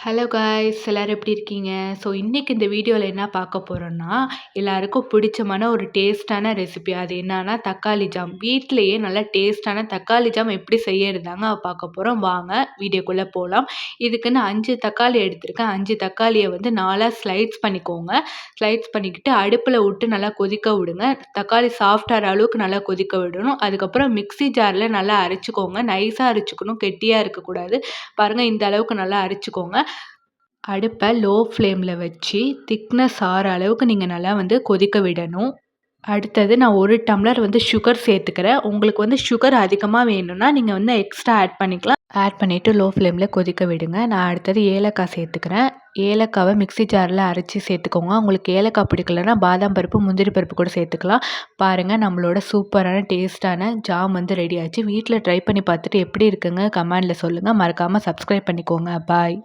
Hello guys எல்லாரும் எப்படி இருக்கீங்க? ஸோ இன்னைக்கு இந்த வீடியோவில் என்ன பார்க்க போகிறோன்னா எல்லாருக்கும் பிடிச்சமான ஒரு டேஸ்டான ரெசிபி. அது என்னன்னா தக்காளி ஜாம். வீட்டிலையே நல்லா டேஸ்டான தக்காளி ஜாம் எப்படி செய்யறதாங்க பார்க்க போகிறோம். வாங்க வீடியோக்குள்ளே போகலாம். இதுக்குன்னு 5 தக்காளி எடுத்திருக்கேன். 5 தக்காளியை வந்து 4 ஸ்லைட்ஸ் பண்ணிக்கோங்க. ஸ்லைட்ஸ் பண்ணிக்கிட்டு அடுப்பில் விட்டு நல்லா கொதிக்க விடுங்க. தக்காளி சாஃப்டாகிற அளவுக்கு நல்லா கொதிக்க விடணும். அதுக்கப்புறம் மிக்ஸி ஜாரில் நல்லா அரைச்சிக்கோங்க. நைஸாக அரைச்சிக்கணும், கெட்டியாக இருக்கக்கூடாது. பாருங்கள், இந்த அளவுக்கு நல்லா அரைச்சிக்கோங்க. அடுப்பை லோ ஃப்ளேமில் வச்சு திக்னஸ் ஆகிற அளவுக்கு நீங்கள் நல்லா வந்து கொதிக்க விடணும். அடுத்தது நான் 1 டம்ளர் வந்து சுகர் சேர்த்துக்கிறேன். உங்களுக்கு வந்து சுகர் அதிகமாக வேணும்னா நீங்கள் வந்து எக்ஸ்ட்ரா ஆட் பண்ணிக்கலாம். ஆட் பண்ணிவிட்டு லோ ஃப்ளேமில் கொதிக்க விடுங்க. நான் அடுத்தது ஏலக்காய் சேர்த்துக்கிறேன். ஏலக்காவை மிக்ஸி ஜாரில் அரைச்சி சேர்த்துக்கோங்க. உங்களுக்கு ஏலக்காய் பிடிக்கலன்னா பாதாம் பருப்பு, முந்திரி பருப்பு கூட சேர்த்துக்கலாம். பாருங்கள், நம்மளோட சூப்பரான டேஸ்டான ஜாம் வந்து ரெடி ஆச்சு. வீட்டில் ட்ரை பண்ணி பார்த்துட்டு எப்படி இருக்குங்க கமெண்டில் சொல்லுங்கள். மறக்காமல் சப்ஸ்கிரைப் பண்ணிக்கோங்க. பாய்.